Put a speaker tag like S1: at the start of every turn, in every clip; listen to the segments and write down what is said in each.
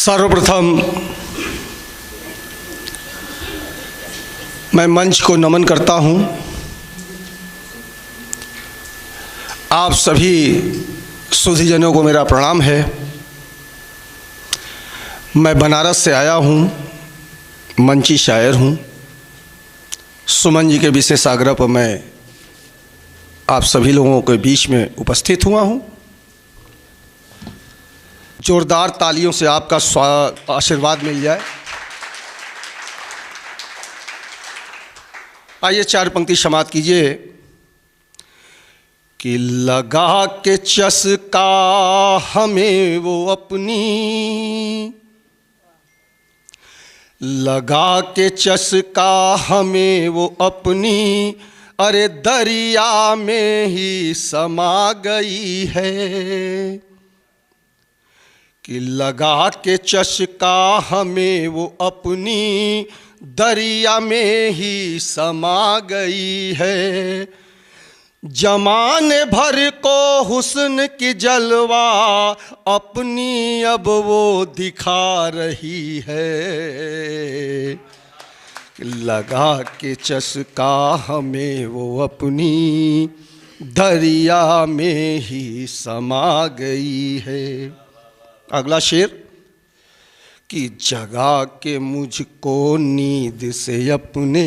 S1: सर्वप्रथम मैं मंच को नमन करता हूं। आप सभी सुधीजनों को मेरा प्रणाम है। मैं बनारस से आया हूं, मंची शायर हूं। सुमन जी के विशेष आग्रह पर मैं आप सभी लोगों के बीच में उपस्थित हुआ हूं। जोरदार तालियों से आपका आशीर्वाद मिल जाए। आइए चार पंक्ति समाप्त कीजिए कि लगा के चस्का हमें वो अपनी, लगा के चस्का हमें वो अपनी, अरे दरिया में ही समा गई है। कि लगा के चस्का हमें वो अपनी, दरिया में ही समा गई है। जमाने भर को हुस्न की जलवा अपनी अब वो दिखा रही है। लगा के चस्का हमें वो अपनी, दरिया में ही समा गई है। अगला शेर कि जगा के मुझको नींद से अपने,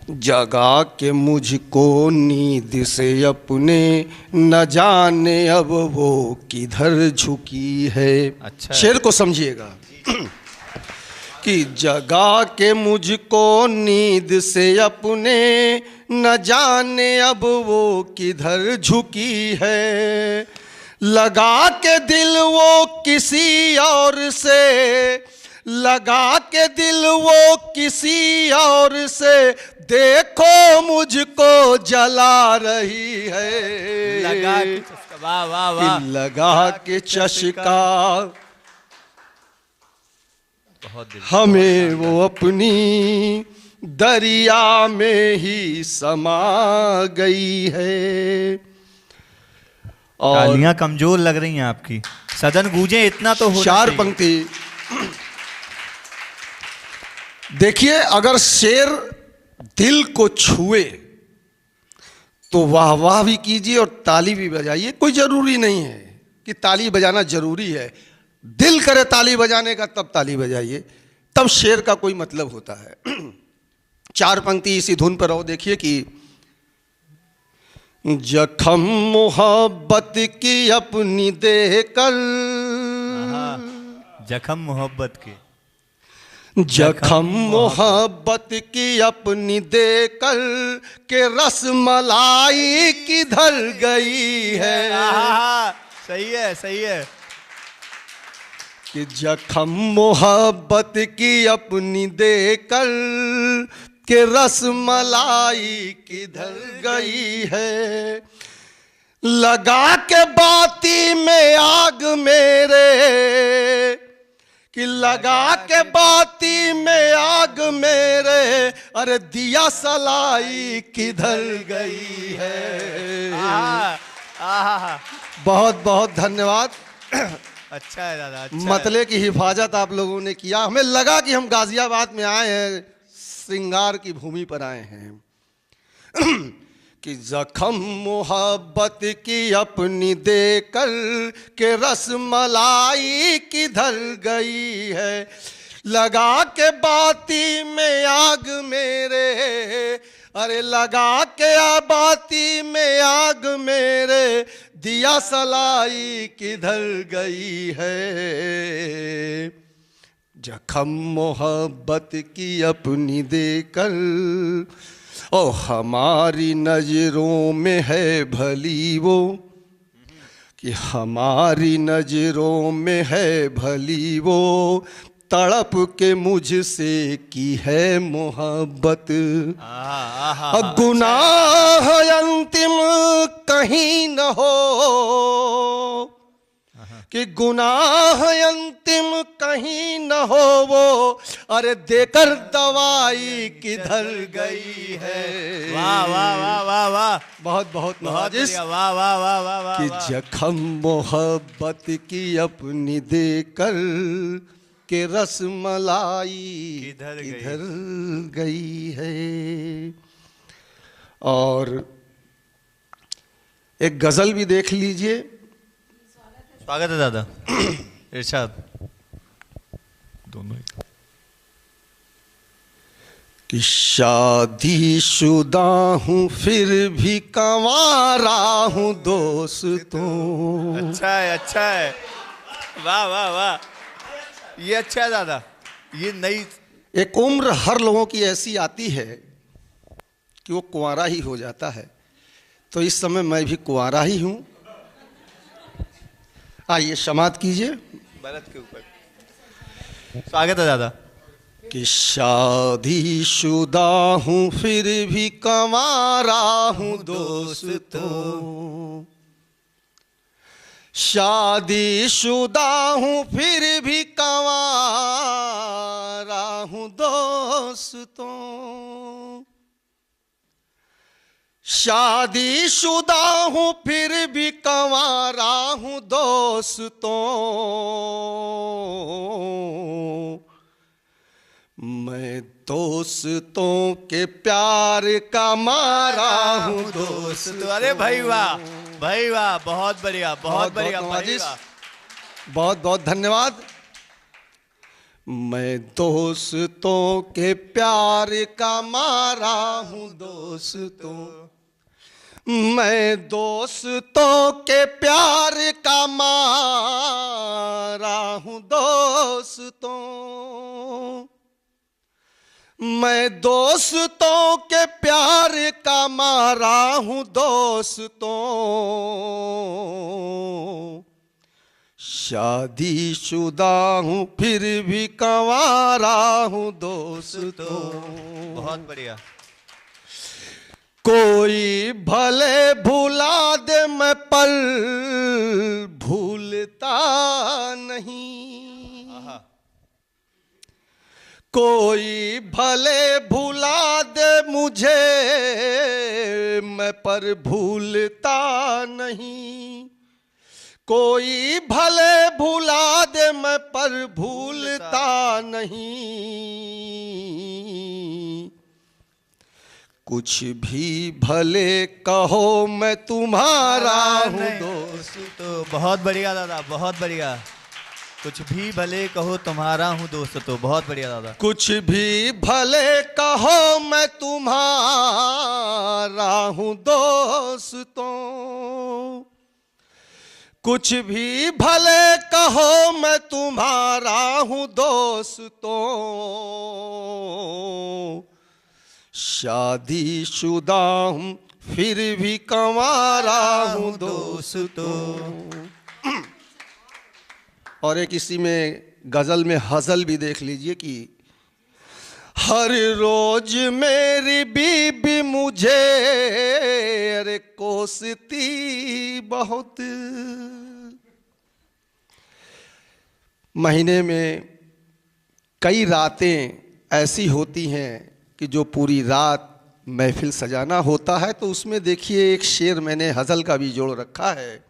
S1: जगा के मुझको नींद से अपने, न जाने अब वो किधर झुकी है। अच्छा, शेर को समझिएगा कि जगा के मुझको नींद से अपने, न जाने अब वो किधर झुकी है। लगा के दिल वो किसी और से, लगा के दिल वो किसी और से, देखो मुझको जला रही है।
S2: लगा के चस्का, वाह वाह वाह,
S1: लगा के चस्का हमें वो अपनी, दरिया में ही समा गई है। और
S2: तालियां कमजोर लग रही हैं आपकी, सदन गूंजे इतना तो होना
S1: चार
S2: चाहिए।
S1: पंक्ति देखिए, अगर शेर दिल को छुए तो वाह वाह भी कीजिए और ताली भी बजाइए। कोई जरूरी नहीं है कि ताली बजाना जरूरी है। दिल करे ताली बजाने का तब ताली बजाइए, तब शेर का कोई मतलब होता है। चार पंक्ति इसी धुन पर रहो। देखिए कि जख्म मोहब्बत की अपनी देकर,
S2: जख्म मोहब्बत के,
S1: जख्म मोहब्बत की अपनी देकर के रस मलाई किधर गई है।
S2: सही है, सही है।
S1: कि जख्म मोहब्बत की अपनी देकर के रस मलाई किधर गई है। लगा के बाती में आग मेरे, कि लगा के बाती में आग मेरे, अरे दिया सलाई किधर गई है। बहुत बहुत धन्यवाद।
S2: अच्छा है दादा, अच्छा
S1: मतले की हिफाजत आप लोगों ने किया। हमें लगा कि हम गाजियाबाद में आए हैं, श्रृंगार की भूमि पर आए हैं। कि जख्म मोहब्बत की अपनी देकर के रस मलाई किधर गई है। लगा के बाती में आग मेरे, अरे लगा के बाती में आग मेरे, दिया सलाई किधर गई है। जख्म मोहब्बत की अपनी देकर, ओ हमारी नजरों में है भली वो, कि हमारी नजरों में है भली वो, तड़प के मुझसे की है मोहब्बत। गुनाह अंतिम कहीं न हो, कि गुनाह अंतिम कहीं न हो वो, अरे देकर दवाई किधर गई है।
S2: वाह वाह वाह वाह वाह,
S1: बहुत बहुत नवाजिश।
S2: बढ़िया, वाह वाह वाह वाह वाह
S1: कि
S2: वाह।
S1: जख्म मोहब्बत की अपनी देकर के रसमलाई
S2: किधर गई?
S1: किधर गई है। और एक गजल भी देख लीजिए।
S2: स्वागत है दादा। इरशाद दोनों ही।
S1: कि शादीशुदा हूँ फिर भी कंवारा हूँ दोस्तों।
S2: अच्छा है, अच्छा है, वाह वाह वाह, ये अच्छा है दादा। ये नई
S1: एक उम्र हर लोगों की ऐसी आती है कि वो कुंवारा ही हो जाता है। तो इस समय मैं भी कुंवारा ही हूँ। आइए समाप्त कीजिए।
S2: भरत के ऊपर स्वागत है दादा।
S1: कि शादीशुदा हूँ फिर भी कंवारा हूँ दोस्तों। शादीशुदा हूँ फिर भी कंवारा हूँ दोस्तों। शादीशुदा हूँ फिर भी कंवारा हूँ दोस्तों। मैं दोस्तों के प्यार का मारा हूँ दोस्तों।
S2: अरे भाई वाह, भाई वाह, बहुत बढ़िया, बहुत बढ़िया,
S1: बहुत
S2: भाई
S1: नवाजिश।
S2: वाह।
S1: बहुत बहुत धन्यवाद। मैं दोस्तों के प्यार का मारा हूँ दोस्तों। मैं दोस्तों के प्यार का मारा हूँ दोस्तों। मैं दोस्तों के प्यार का मारा हूँ दोस्तों। शादीशुदा हूँ फिर भी कंवारा हूँ दोस्तों।
S2: बहुत बढ़िया।
S1: कोई भले भुला दे मैं पर भूलता नहीं। कोई भले भुला दे मुझे मैं पर भूलता नहीं। कोई भले भुला दे मैं पर भूलता नहीं। कुछ भी भले कहो मैं तुम्हारा हूँ दोस्तों।
S2: बहुत बढ़िया दादा, बहुत बढ़िया। कुछ भी भले कहो तुम्हारा हूँ दोस्त, तो बहुत बढ़िया दादा।
S1: कुछ भी भले कहो मैं तुम्हारा हूँ दोस्तों। कुछ भी भले कहो मैं तुम्हारा हूँ दोस्तों। शादीशुदा हूँ फिर भी कंवारा हूँ दोस्तों। और एक इसी में गजल में हजल भी देख लीजिए कि हर रोज मेरी बीबी मुझे अरे कोसती बहुत। महीने में कई रातें ऐसी होती हैं कि जो पूरी रात महफिल सजाना होता है। तो उसमें देखिए एक शेर मैंने हजल का भी जोड़ रखा है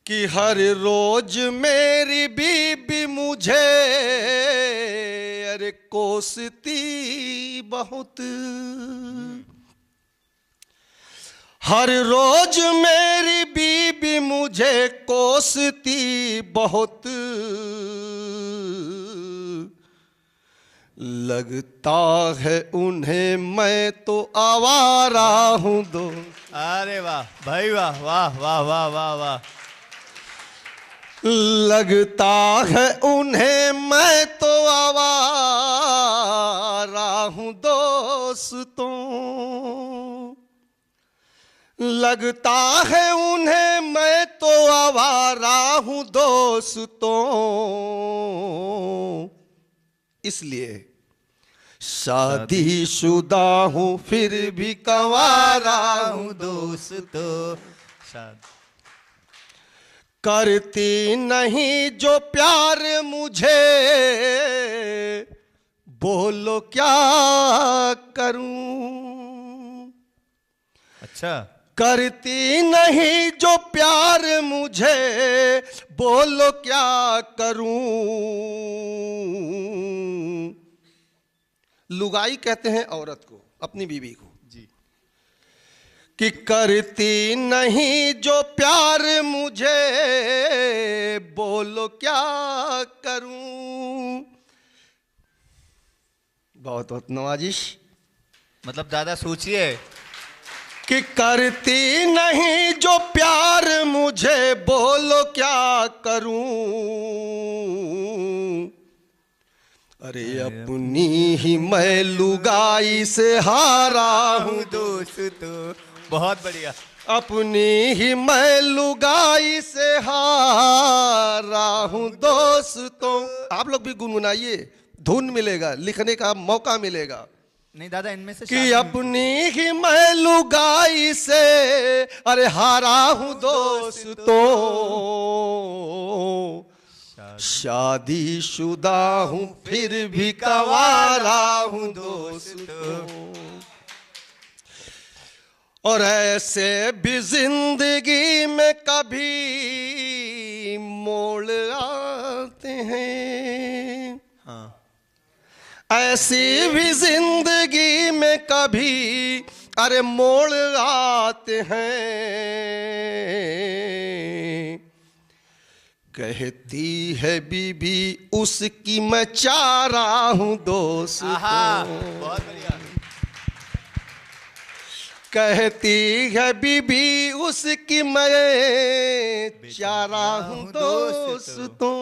S1: कि हर रोज मेरी बीबी मुझे अरे कोसती बहुत। हर रोज मेरी बीबी मुझे कोसती बहुत। लगता है उन्हें मैं तो आवारा हूँ दो।
S2: अरे वाह भाई वाह, वाह वाह वाह वाह वाह।
S1: लगता है उन्हें मैं तो आवारा हूँ दोस्तों। लगता है उन्हें मैं तो आवारा हूँ दोस्तों। इसलिए शादीशुदा हूँ फिर भी कंवारा हूँ दोस्तों। करती नहीं जो प्यार मुझे, बोलो क्या करूं।
S2: अच्छा,
S1: करती नहीं जो प्यार मुझे, बोलो क्या करूं। लुगाई कहते हैं औरत को, अपनी बीवी को
S2: जी।
S1: कि करती नहीं जो प्यार मुझे, बोलो क्या करूं। बहुत बहुत नवाजिश।
S2: मतलब दादा सोचिए
S1: कि करती नहीं जो प्यार मुझे, बोलो क्या करूं। अरे अपनी ही मैं लुगाई से हारा हूं
S2: दोस्तों। बहुत बढ़िया।
S1: अपनी ही मैं लुगाई से हारा हूं दोस्तों। आप लोग भी गुनगुनाइए, धुन मिलेगा, लिखने का मौका मिलेगा।
S2: नहीं दादा, इनमें से
S1: कि अपनी ही मैं लुगाई से अरे हारा हूं दोस्तों। शादीशुदा हूं फिर भी कंवारा हूं दोस्तों। और ऐसे भी जिंदगी में कभी मोड़ आते हैं।
S2: हाँ,
S1: ऐसी भी जिंदगी में कभी अरे मोड़ आते हैं। कहती है बीबी उसकी मैं चारा हूं दोस्तों।
S2: बहुत बढ़िया।
S1: कहती है बीबी उसकी मैं चारा हूं दोस्तों।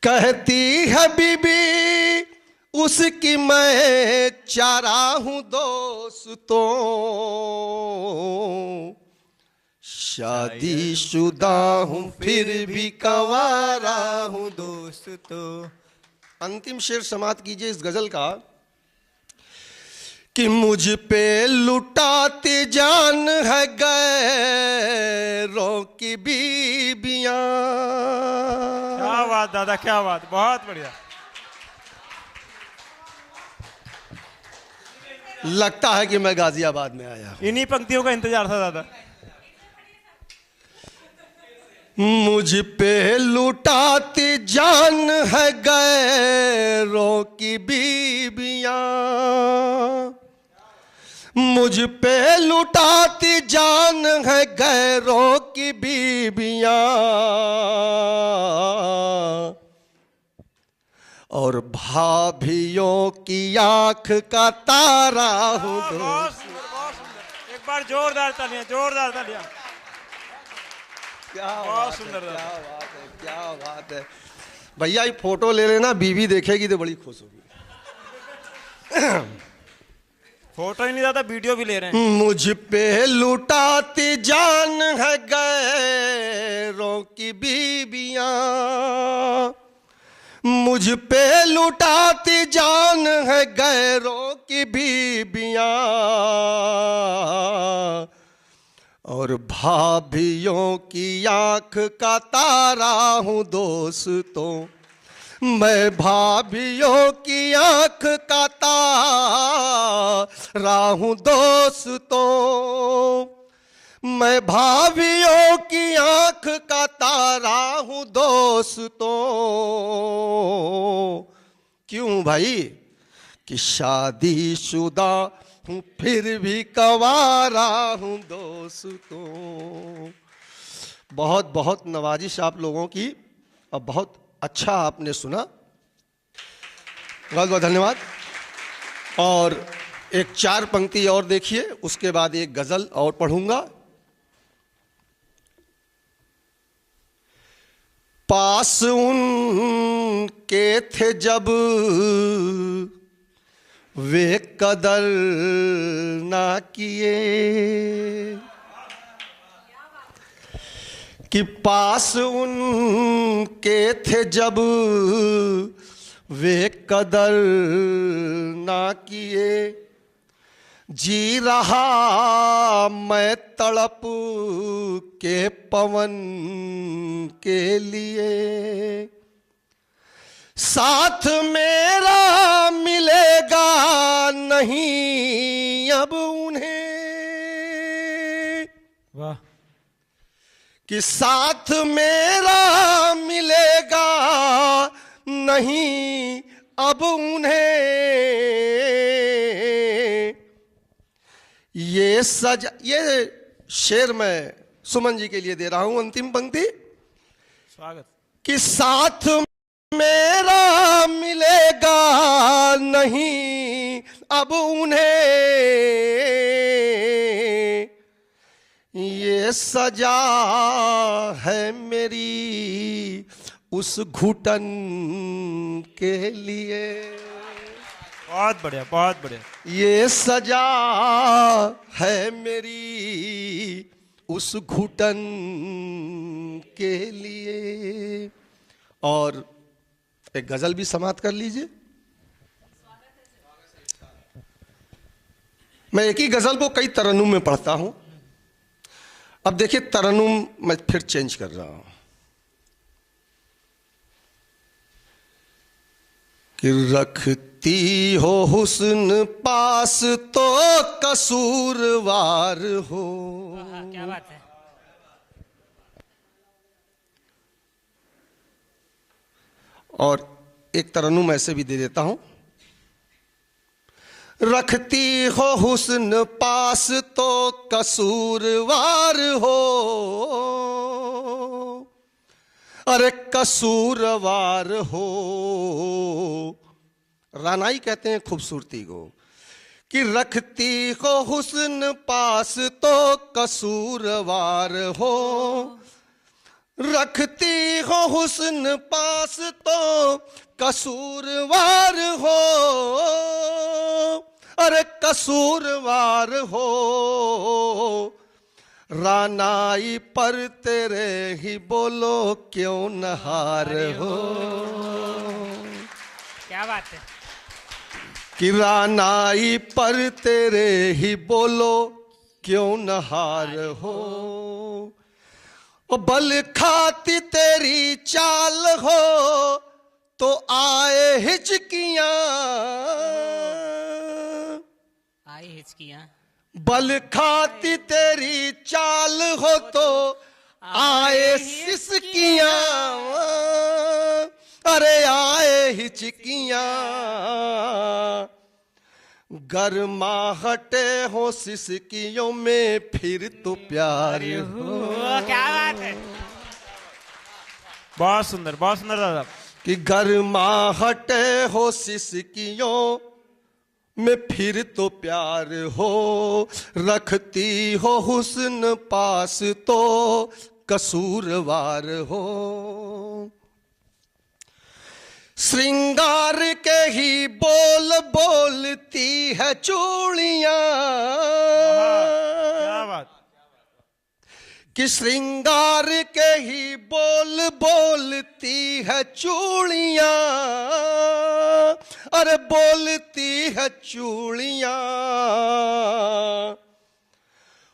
S1: कहती है बीबी उसकी मैं चारा हूं दोस्तों। शादीशुदा हूं फिर भी कंवारा हूं
S2: दोस्तों।
S1: अंतिम शेर समाप्त कीजिए इस गजल का कि मुझ पे लुटाती जान है गैरों की बीबियां।
S3: क्या बात दादा, क्या बात, बहुत बढ़िया।
S1: लगता है कि मैं गाजियाबाद में आया हूं।
S3: इन्हीं पंक्तियों का इंतजार था दादा।
S1: मुझ पे लुटाती जान है गैरों की बीबियां। मुझ पे लुटाती जान है गैरों की बीबियां। और भाभियों की आंख का तारा हूं
S3: बहुत
S1: दोस्त।
S3: सुंदर, बहुत सुंदर। एक बार जोरदार तालियां, जोरदार तालियां।
S1: क्या
S3: बहुत
S1: बात है,
S3: सुंदर
S1: क्या बात है, क्या बात है। भैया ये फोटो ले लेना, बीवी देखेगी तो बड़ी खुश होगी।
S3: फोटो ही नहीं दादा, वीडियो भी ले रहे हैं।
S1: मुझ पे लुटाती जान है गैरों की बीबियां। मुझ पे लुटाती जान है गैरों की बीबियां। और भाभियों की आंख का तारा हूं दोस्तों। मैं भाभियों की आंख का तारा हूं दोस्तों। मैं भाभियों की आंख का तारा हूं दोस्तों। क्यों भाई कि शादीशुदा हूं फिर भी कंवारा हूं दोस्तों। बहुत बहुत नवाजिश आप लोगों की, और बहुत अच्छा आपने सुना, बहुत बहुत धन्यवाद। और एक 4 पंक्ति और देखिए, उसके बाद एक गजल और पढ़ूंगा। पास उनके थे जब वे कदर ना किए, कि पास उनके थे जब वे कदर ना किए। जी रहा मैं तड़प के पवन के लिए, साथ मेरा मिलेगा नहीं अब उन्हें,
S3: वाह
S1: कि साथ मेरा मिलेगा नहीं अब उन्हें, ये सजा। ये शेर मैं सुमन जी के लिए दे रहा हूं, अंतिम पंक्ति।
S3: स्वागत।
S1: कि साथ मेरा मिलेगा नहीं अब उन्हें, ये सजा है मेरी उस घुटन के लिए,
S3: बहुत बढ़िया बहुत बढ़िया।
S1: ये सजा है मेरी उस घुटन के लिए। और एक गजल भी समाप्त कर लीजिए। मैं एक ही गजल को कई तरन्नुम में पढ़ता हूं। अब देखिए तरन्नुम मैं फिर चेंज कर रहा हूं कि रखती हो हुस्न पास तो कसूरवार हो।
S4: क्या बात है।
S1: और एक तरन्नुम ऐसे भी दे देता हूं, रखती हो हुस्न पास तो कसूरवार हो, अरे कसूरवार हो। रानाई कहते हैं खूबसूरती को, कि रखती हो हुस्न पास तो कसूरवार हो, रखती हो हुस्न पास तो कसूरवार हो, अरे कसूरवार हो। रानाई पर तेरे ही बोलो क्यों नहार हो।
S4: क्या बात है।
S1: कि रानाई पर तेरे ही बोलो क्यों नहार हो। बल खाती तेरी चाल हो तो आए हिचकियां,
S4: आई हिचकियां।
S1: बल खाती तेरी चाल हो तो आए सिसकियां, अरे आए हिचकियां। गर्माहटे हो सिसकियों में फिर तो प्यार हो।
S4: क्या बात है।
S3: बहुत सुंदर दादा।
S1: कि गर्माहटे हो सिसकियों में फिर तो प्यार हो, रखती हो हुस्न पास तो कसूरवार हो। श्रृंगार के ही बोल बोलती है चूड़ियां,
S3: क्या बात।
S1: कि श्रृंगार के ही बोल बोलती है चूड़ियां, अरे बोलती है चूड़ियां।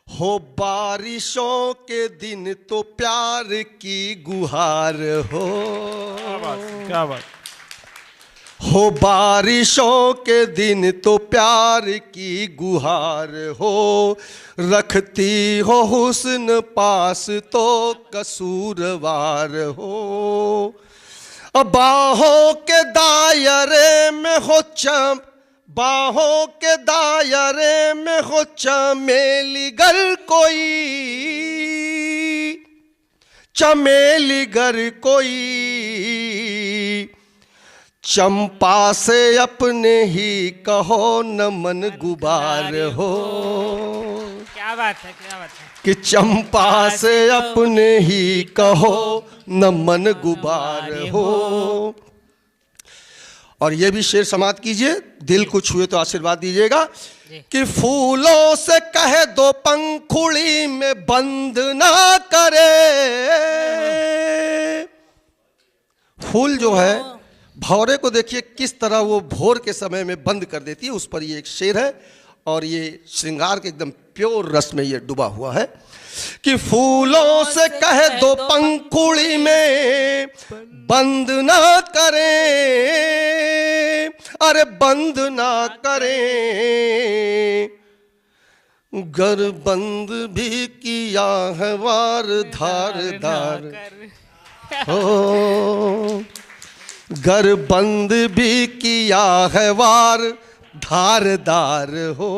S1: हो बारिशों के दिन तो प्यार की गुहार हो।
S3: क्या बात।
S1: हो बारिशों के दिन तो प्यार की गुहार हो, रखती हो हुस्न पास तो कसूरवार हो। बाहों के दायरे में हो बाहों के दायरे में हो चमेली गर कोई, चमेली गर कोई। चंपा से अपने ही कहो न मन गुबार हो।
S4: क्या बात है। क्या बात है।
S1: कि चंपा से अपने ही कहो न मन गुबार हो। और ये भी शेर समाप्त कीजिए, दिल को छुए तो आशीर्वाद दीजिएगा। कि फूलों से कहे दो पंखुड़ी में बंद ना करे। फूल जो है भौरे को देखिए किस तरह वो भोर के समय में बंद कर देती है, उस पर ये एक शेर है और ये श्रृंगार के एकदम प्योर रस में ये डूबा हुआ है कि फूलों से कह दो पंखुड़ी में बंद ना करें, अरे बंद ना करें, गर बंद भी किया है वार धार धार हो, गर बंद भी किया है वार धारदार हो।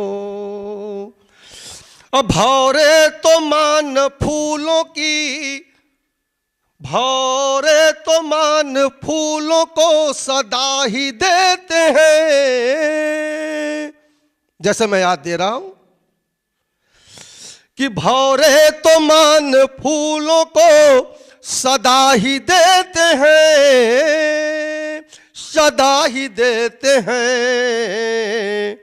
S1: अब भौरे तो मान फूलों की, भौरे तो मान फूलों को सदा ही देते हैं, जैसे मैं याद दे रहा हूं कि भौरे तो मान फूलों को सदा ही देते हैं, सदा ही देते हैं,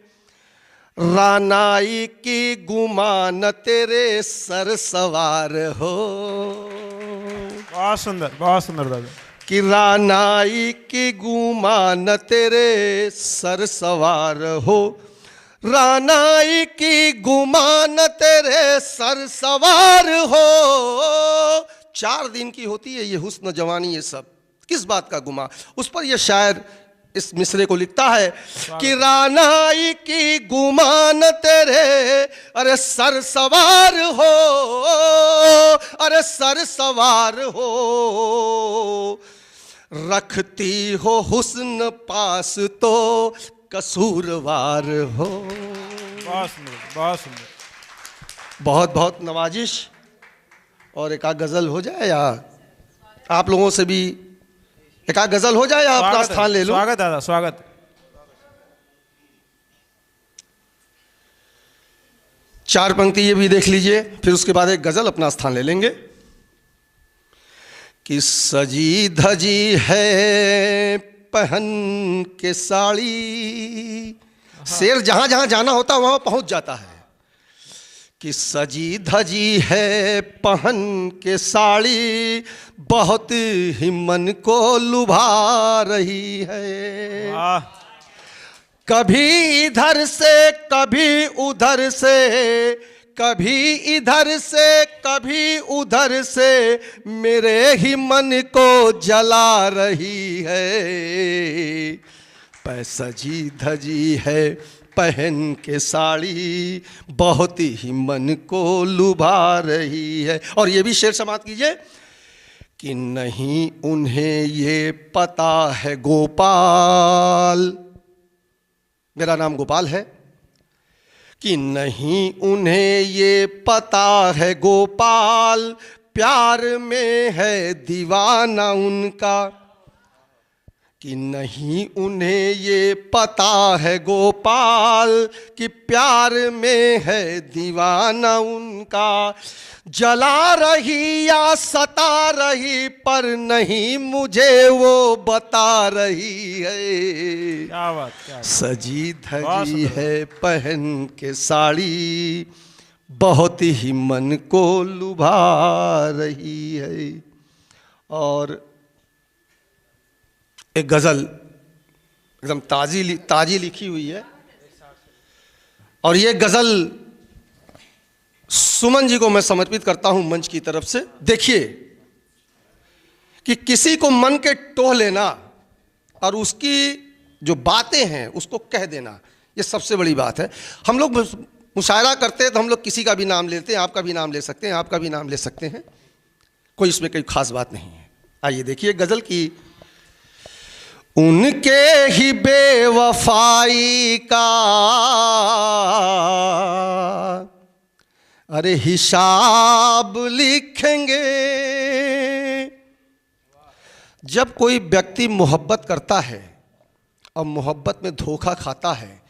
S1: रानाई की गुमान तेरे सर सवार हो।
S3: बहुत सुंदर दादा।
S1: कि रानाई की गुमान तेरे सर सवार हो, रानाई की गुमान तेरे सर सवार हो। 4 दिन की होती है ये हुस्न जवानी, ये सब किस बात का गुमा। उस पर ये शायर इस मिसरे को लिखता है कि रानाई की गुमान तेरे अरे सर सवार हो, अरे सर सवार हो, रखती हो हुस्न पास तो कसूरवार हो।
S3: बहुत सुंदर, बहुत सुंदर।
S1: बहुत बहुत नवाजिश। और एक आध गजल हो जाए या आप लोगों से भी एक आध गजल हो जाए या अपना स्थान ले लो।
S3: स्वागत दादा, स्वागत।
S1: चार पंक्ति ये भी देख लीजिए, फिर उसके बाद एक गजल अपना स्थान ले लेंगे। कि सजी धजी है पहन के साड़ी, शेर जहां जहां जाना होता वहां पहुंच जाता है। कि सजी धजी है पहन के साड़ी, बहुत ही मन को लुभा रही है।
S3: वाह।
S1: कभी इधर से कभी उधर से, कभी इधर से कभी उधर से, मेरे ही मन को जला रही है। सजी धजी है पहन के साड़ी, बहुत ही मन को लुभा रही है। और ये भी शेर समाप्त कीजिए कि नहीं उन्हें ये पता है गोपाल, मेरा नाम गोपाल है, कि नहीं उन्हें ये पता है गोपाल, प्यार में है दीवाना उनका। कि नहीं उन्हें ये पता है गोपाल, कि प्यार में है दीवाना उनका। जला रही या सता रही, पर नहीं मुझे वो बता रही है।
S3: क्या बात, क्या बात।
S1: सजी धजी है पहन के साड़ी, बहुत ही मन को लुभा रही है। और एक गजल एकदम ताजी लिखी हुई है, और ये गजल सुमन जी को मैं समर्पित करता हूं मंच की तरफ से। देखिए कि किसी को मन के टोह लेना और उसकी जो बातें हैं उसको कह देना, ये सबसे बड़ी बात है। हम लोग मुशायरा करते हैं तो हम लोग किसी का भी नाम लेते हैं, आपका भी नाम ले सकते हैं, आपका भी नाम ले सकते हैं, कोई इसमें कोई खास बात नहीं है। आइए देखिए गजल की। उनके ही बेवफाई का अरे हिसाब लिखेंगे। जब कोई व्यक्ति मोहब्बत करता है और मोहब्बत में धोखा खाता है,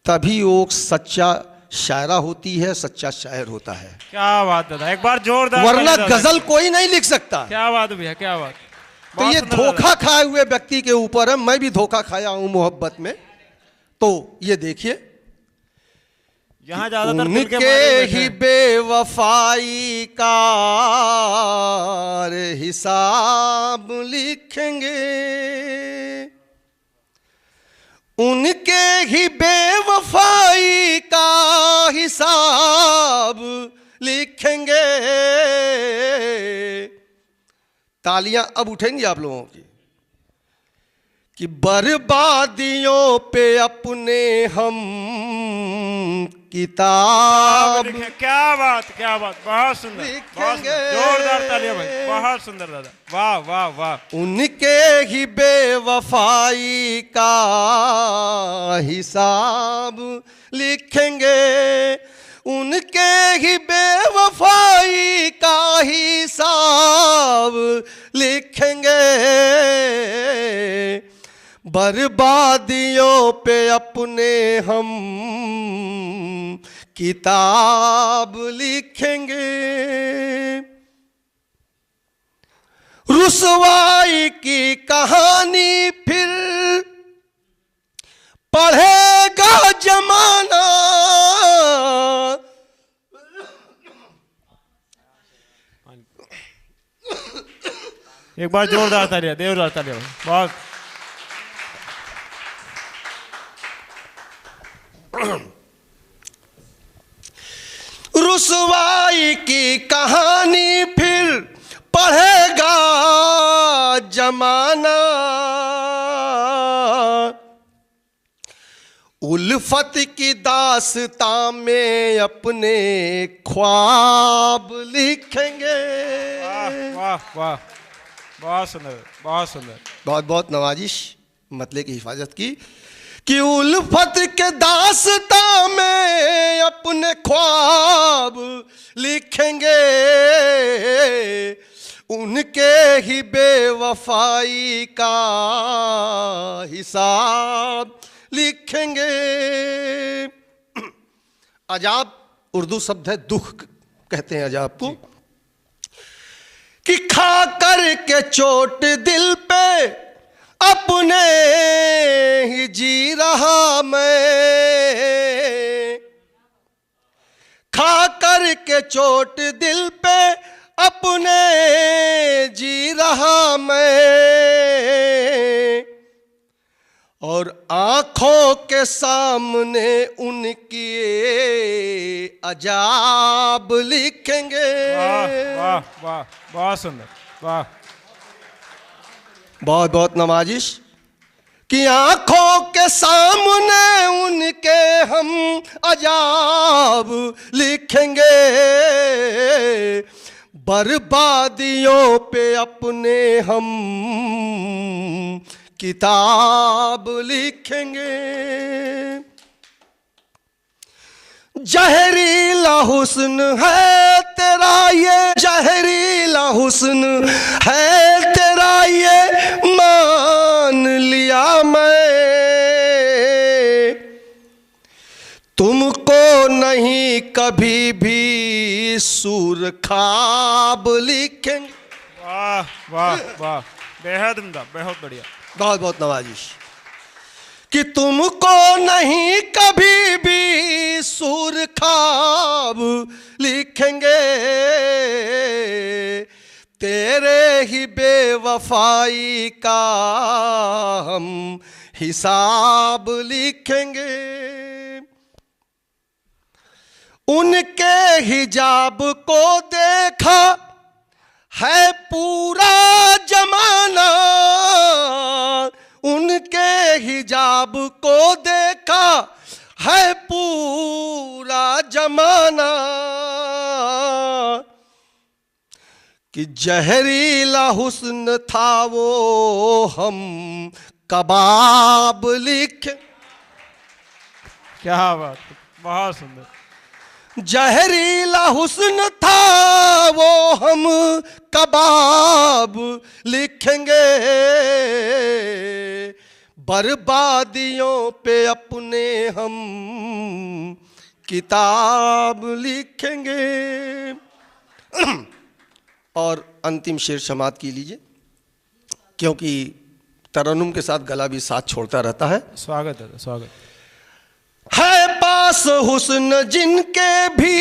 S1: तभी वो सच्चा शायरा होती है, सच्चा शायर होता है।
S3: क्या बात दादा, एक बार जोरदार।
S1: वरना गजल कोई नहीं लिख सकता।
S3: क्या बात भैया, क्या बात।
S1: तो ये धोखा खाए हुए व्यक्ति के ऊपर है। मैं भी धोखा खाया हूं मोहब्बत में। तो ये देखिए,
S3: यहाँ ज्यादातर
S1: उनके ही बेवफाई का हिसाब लिखेंगे, उनके ही बेवफाई का हिसाब लिखेंगे। तालियां अब उठेंगी आप लोगों की कि बर्बादियों पे अपने हम किताब
S3: क्या बात, बहुत सुंदर, बहुत सुंदर। जोरदार तालियां भाई, बहुत सुंदर दादा, वाह वाह वाह।
S1: उनके ही बेवफाई का हिसाब लिखेंगे, उनके ही बेवफाई का हिसाब लिखेंगे। बर्बादियों पे अपने हम किताब लिखेंगे। रुसवाई की कहानी फिर पढ़ेगा जमाना,
S3: एक बार जोरदार तालियां, देवदार तालियां, बहुत।
S1: रुसवाई की कहानी फिर पढ़ेगा जमाना, उल्फत की दास्तां में अपने ख्वाब लिखेंगे।
S3: वाह वाह वाह, बहुत सुंदर, बहुत सुंदर।
S1: बहुत बहुत नवाजिश मतले की हिफाजत की कि उल्फत के दास्तां में अपने ख्वाब लिखेंगे, उनके ही बेवफाई का हिसाब लिखेंगे। अजाब उर्दू शब्द है, दुख कहते हैं अजाब को, कि खा कर के चोट दिल पे अपने ही जी रहा मैं, खा कर के चोट दिल पे अपने जी रहा मैं, और आंखों के सामने उनकी अजाब लिखेंगे।
S3: वाह वाह वाह, बहुत सुंदर, वाह।
S1: बहुत बहुत नवाजिश कि आंखों के सामने उनके हम अजाब लिखेंगे, बर्बादियों पे अपने हम किताब लिखेंगे। जहरीला हुस्न है तेरा ये, जहरीला हुस्न है तेरा ये, मान लिया मैं, तुमको नहीं कभी भी सूर ख्वाब लिखेंगे।
S3: वाह वाह वाह, बेहद उम्दा, बहुत बढ़िया।
S1: बहुत बहुत नवाजिश कि तुमको नहीं कभी भी सूर ख्वाब लिखेंगे, तेरे ही बेवफाई का हम हिसाब लिखेंगे। उनके हिजाब को देखा है पूरा जमाना, उनके हिजाब को देखा है पूरा जमाना, कि जहरीला हुस्न था वो हम कबाब लिखे।
S3: क्या बात, बहुत सुंदर।
S1: जहरीला हुस्न था वो हम कबाब लिखेंगे, बर्बादियों पे अपने हम किताब लिखेंगे। और अंतिम शेर समाप्त की लीजिए, क्योंकि तरन्नुम के साथ गला भी साथ छोड़ता रहता है।
S3: स्वागत है, स्वागत
S1: है पास हुस्न जिनके भी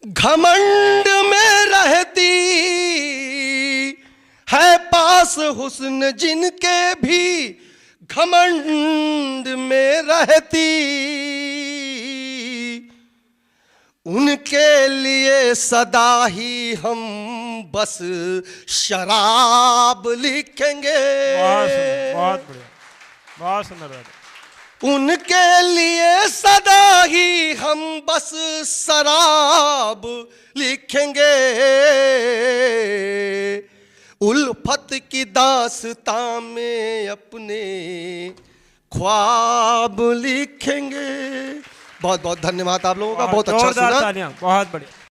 S1: घमंड में रहती, है पास हुस्न जिनके भी घमंड में रहती, उनके लिए सदा ही हम बस शराब लिखेंगे।
S3: बहुत बढ़िया, बहुत सुंदर दादा।
S1: उनके लिए सदा ही हम बस शराब लिखेंगे, उल्फत की दास्तां में अपने ख्वाब लिखेंगे। बहुत बहुत धन्यवाद आप लोगों का, बहुत अच्छा
S3: जोरदार
S1: सुना।
S3: तालियां, बहुत बढ़िया।